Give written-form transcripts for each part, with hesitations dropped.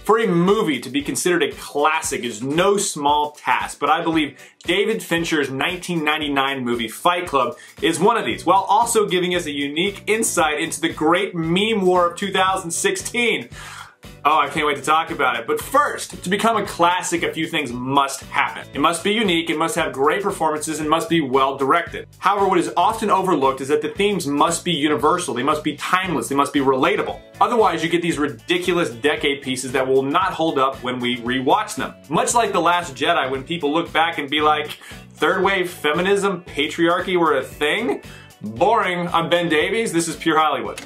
For a movie to be considered a classic is no small task, but I believe David Fincher's 1999 movie Fight Club is one of these, while also giving us a unique insight into the great meme war of 2016. Oh, I can't wait to talk about it. But first, to become a classic, a few things must happen. It must be unique, it must have great performances, and must be well directed. However, what is often overlooked is that the themes must be universal, they must be timeless, they must be relatable. Otherwise, you get these ridiculous decade pieces that will not hold up when we rewatch them. Much like The Last Jedi, when people look back and be like, third wave feminism, patriarchy were a thing? Boring. I'm Ben Davies, this is Pure Hollywood.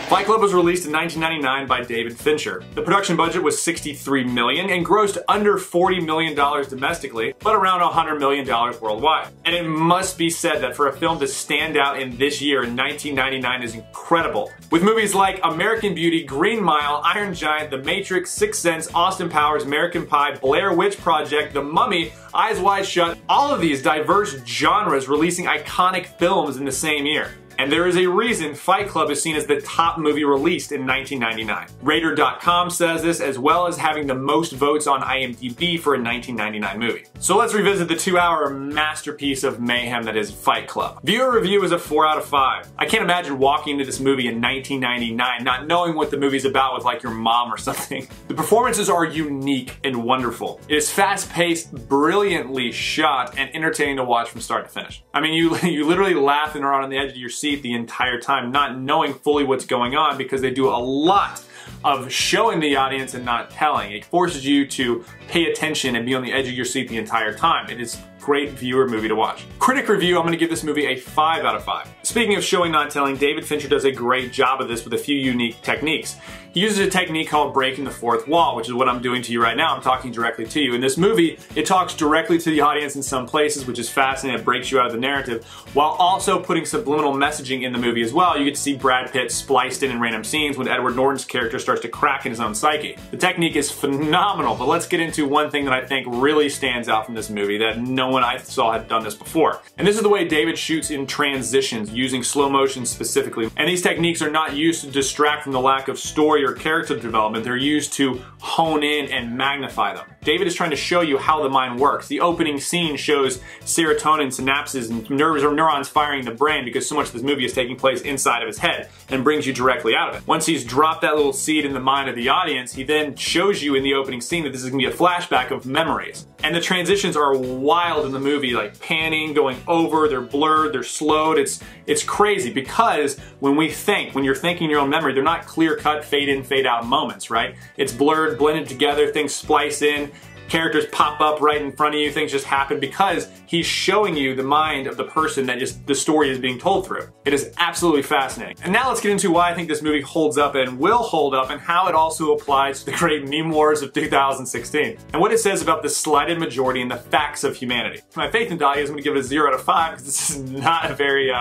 Fight Club was released in 1999 by David Fincher. The production budget was $63 million and grossed under $40 million domestically, but around $100 million worldwide. And it must be said that for a film to stand out in this year in 1999 is incredible. With movies like American Beauty, Green Mile, Iron Giant, The Matrix, Sixth Sense, Austin Powers, American Pie, Blair Witch Project, The Mummy, Eyes Wide Shut, all of these diverse genres releasing iconic films in the same year. And there is a reason Fight Club is seen as the top movie released in 1999. Radar.com says this, as well as having the most votes on IMDb for a 1999 movie. So let's revisit the 2-hour masterpiece of mayhem that is Fight Club. Viewer review is a 4 out of 5. I can't imagine walking into this movie in 1999 not knowing what the movie's about with like your mom or something. The performances are unique and wonderful. It is fast-paced, brilliantly shot, and entertaining to watch from start to finish. I mean, you literally laugh and are on the edge of your seat the entire time, not knowing fully what's going on, because they do a lot of showing the audience and not telling. It forces you to pay attention and be on the edge of your seat the entire time. It is a great viewer movie to watch. Critic review, I'm going to give this movie a 5 out of 5. Speaking of showing not telling, David Fincher does a great job of this with a few unique techniques. He uses a technique called breaking the fourth wall, which is what I'm doing to you right now. I'm talking directly to you. In this movie, it talks directly to the audience in some places, which is fascinating. It breaks you out of the narrative, while also putting subliminal messaging in the movie as well. You get to see Brad Pitt spliced in random scenes when Edward Norton's character starts to crack in his own psyche. The technique is phenomenal, but let's get into one thing that I think really stands out from this movie that no one I saw had done this before. And this is the way David shoots in transitions, using slow motion specifically. And these techniques are not used to distract from the lack of story or character development. They're used to hone in and magnify them. David is trying to show you how the mind works. The opening scene shows serotonin synapses and neurons firing in the brain, because so much of this movie is taking place inside of his head, and brings you directly out of it. Once he's dropped that little seed in the mind of the audience, he then shows you in the opening scene that this is going to be a flashback of memories. And the transitions are wild in the movie, like panning, going over, they're blurred, they're slowed. It's crazy, because when you're thinking your own memory, they're not clear-cut, fade-in, fade-out moments, right? It's blurred, blended together, things splice in, characters pop up right in front of you, things just happen because he's showing you the mind of the person that the story is being told through. It is absolutely fascinating. And now let's get into why I think this movie holds up and will hold up, and how it also applies to the great meme wars of 2016. And what it says about the slighted majority and the facts of humanity. My faith in Davies, I'm going to give it a 0 out of 5, because this is not very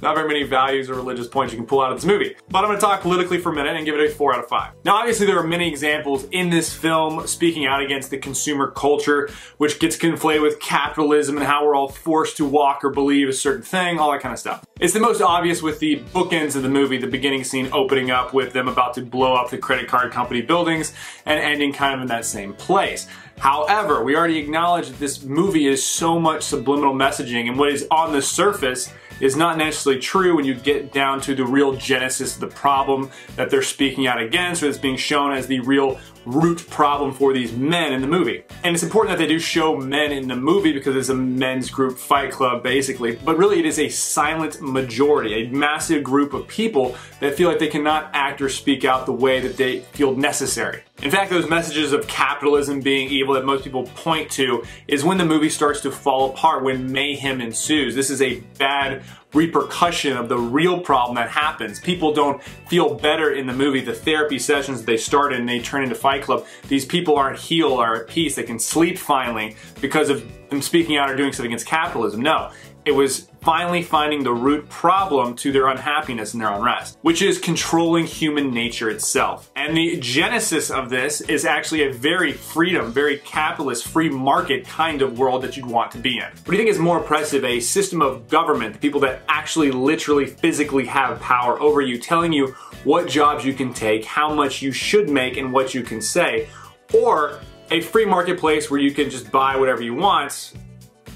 many values or religious points you can pull out of this movie. But I'm going to talk politically for a minute and give it a 4 out of 5. Now obviously there are many examples in this film speaking out against the consumer culture, which gets conflated with capitalism and how we're all forced to walk or believe a certain thing, all that kind of stuff. It's the most obvious with the bookends of the movie, the beginning scene opening up with them about to blow up the credit card company buildings and ending kind of in that same place. However, we already acknowledged that this movie is so much subliminal messaging, and what is on the surface is not necessarily true when you get down to the real genesis of the problem that they're speaking out against, or that's being shown as the real root problem for these men in the movie. And it's important that they do show men in the movie because it's a men's group fight club basically, but really it is a silent majority, a massive group of people that feel like they cannot act or speak out the way that they feel necessary. In fact, those messages of capitalism being evil that most people point to is when the movie starts to fall apart, when mayhem ensues. This is a bad repercussion of the real problem that happens. People don't feel better in the movie. The therapy sessions that they started and they turn into Fight Club, these people aren't healed or at peace. They can sleep finally because of them speaking out or doing something against capitalism. No, It was finally finding the root problem to their unhappiness and their unrest, which is controlling human nature itself. And the genesis of this is actually a very freedom, very capitalist, free market kind of world that you'd want to be in. What do you think is more oppressive? A system of government, the people that actually literally physically have power over you, telling you what jobs you can take, how much you should make, and what you can say, or a free marketplace where you can just buy whatever you want?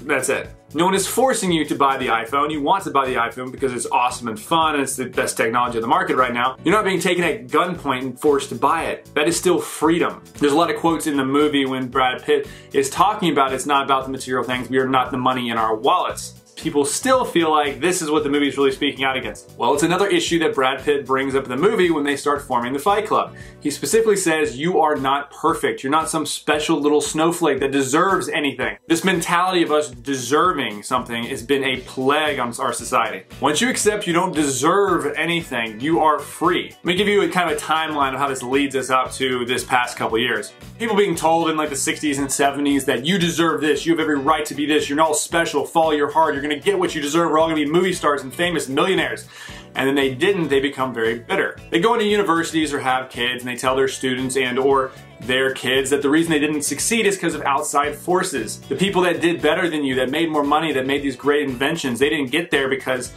That's it. No one is forcing you to buy the iPhone. You want to buy the iPhone because it's awesome and fun and it's the best technology on the market right now. You're not being taken at gunpoint and forced to buy it. That is still freedom. There's a lot of quotes in the movie when Brad Pitt is talking about it's not about the material things. We are not the money in our wallets. People still feel like this is what the movie is really speaking out against. Well, it's another issue that Brad Pitt brings up in the movie when they start forming the Fight Club. He specifically says, you are not perfect. You're not some special little snowflake that deserves anything. This mentality of us deserving something has been a plague on our society. Once you accept you don't deserve anything, you are free. Let me give you a kind of a timeline of how this leads us up to this past couple years. People being told in like the 60s and 70s that you deserve this, you have every right to be this, you're all special, follow your heart, you're gonna get what you deserve, we're all gonna be movie stars and famous millionaires. And then they didn't, they become very bitter. They go into universities or have kids and they tell their students and or their kids that the reason they didn't succeed is because of outside forces. The people that did better than you, that made more money, that made these great inventions, they didn't get there because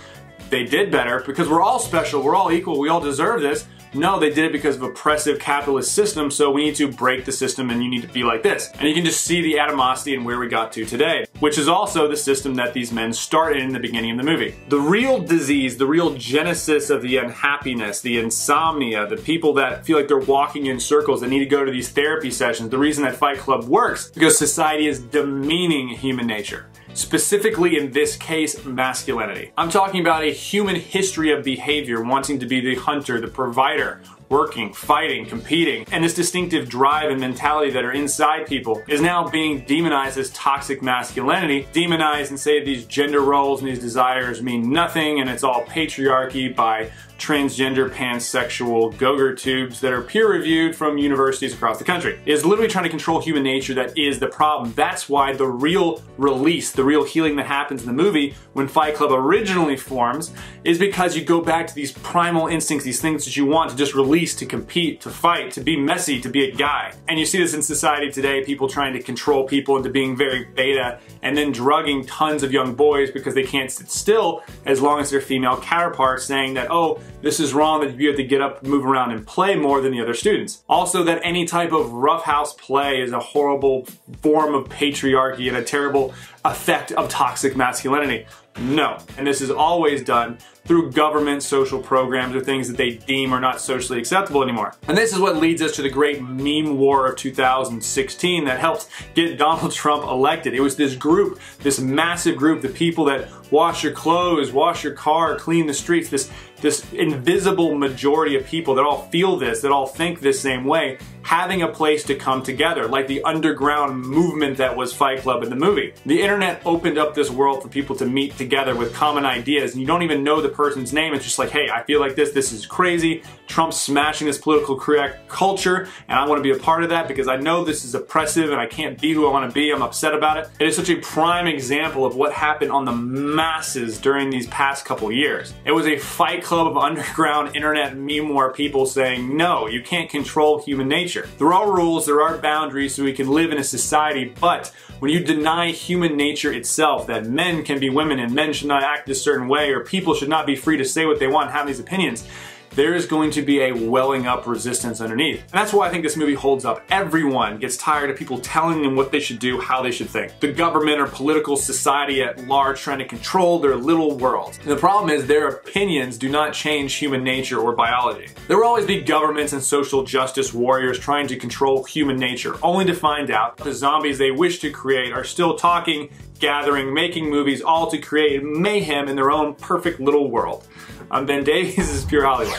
they did better, because we're all special, we're all equal, we all deserve this. No, they did it because of oppressive capitalist system, so we need to break the system and you need to be like this. And you can just see the animosity and where we got to today, which is also the system that these men started in the beginning of the movie. The real disease, the real genesis of the unhappiness, the insomnia, the people that feel like they're walking in circles, that need to go to these therapy sessions, the reason that Fight Club works, because society is demeaning human nature. Specifically in this case, masculinity. I'm talking about a human history of behavior, wanting to be the hunter, the provider, working, fighting, competing, and this distinctive drive and mentality that are inside people is now being demonized as toxic masculinity, demonized and say these gender roles and these desires mean nothing and it's all patriarchy by transgender pansexual Gogurt tubes that are peer-reviewed from universities across the country. It is literally trying to control human nature that is the problem. That's why the real release, the real healing that happens in the movie when Fight Club originally forms is because you go back to these primal instincts, these things that you want to just release, to compete, to fight, to be messy, to be a guy. And you see this in society today, people trying to control people into being very beta and then drugging tons of young boys because they can't sit still as long as their female counterparts, saying that, oh, this is wrong, that you have to get up, move around, and play more than the other students. Also, that any type of roughhouse play is a horrible form of patriarchy and a terrible effect of toxic masculinity. No. And this is always done through government social programs or things that they deem are not socially acceptable anymore. And this is what leads us to the great meme war of 2016 that helped get Donald Trump elected. It was this group, this massive group, the people that wash your clothes, wash your car, clean the streets, this invisible majority of people that all feel this, that all think this same way, having a place to come together, like the underground movement that was Fight Club in the movie. The internet opened up this world for people to meet together with common ideas, and you don't even know the person's name. It's just like, hey, I feel like this is crazy. Trump's smashing this political correct culture, and I want to be a part of that because I know this is oppressive and I can't be who I want to be. I'm upset about it. It is such a prime example of what happened on the masses during these past couple years. It was a Fight Club of underground internet meme war people saying, no, you can't control human nature. There are rules, there are boundaries so we can live in a society, but when you deny human nature itself, that men can be women and men should not act a certain way or people should not be free to say what they want and have these opinions, there is going to be a welling up resistance underneath. And that's why I think this movie holds up. Everyone gets tired of people telling them what they should do, how they should think. The government or political society at large trying to control their little world. And the problem is their opinions do not change human nature or biology. There will always be governments and social justice warriors trying to control human nature, only to find out the zombies they wish to create are still talking, gathering, making movies, all to create mayhem in their own perfect little world. I'm Ben Davies, this is Pure Hollywood.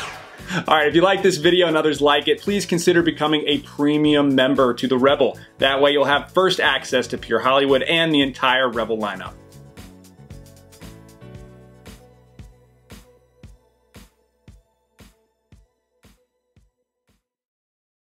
Alright, if you like this video and others like it, please consider becoming a premium member to The Rebel. That way you'll have first access to Pure Hollywood and the entire Rebel lineup.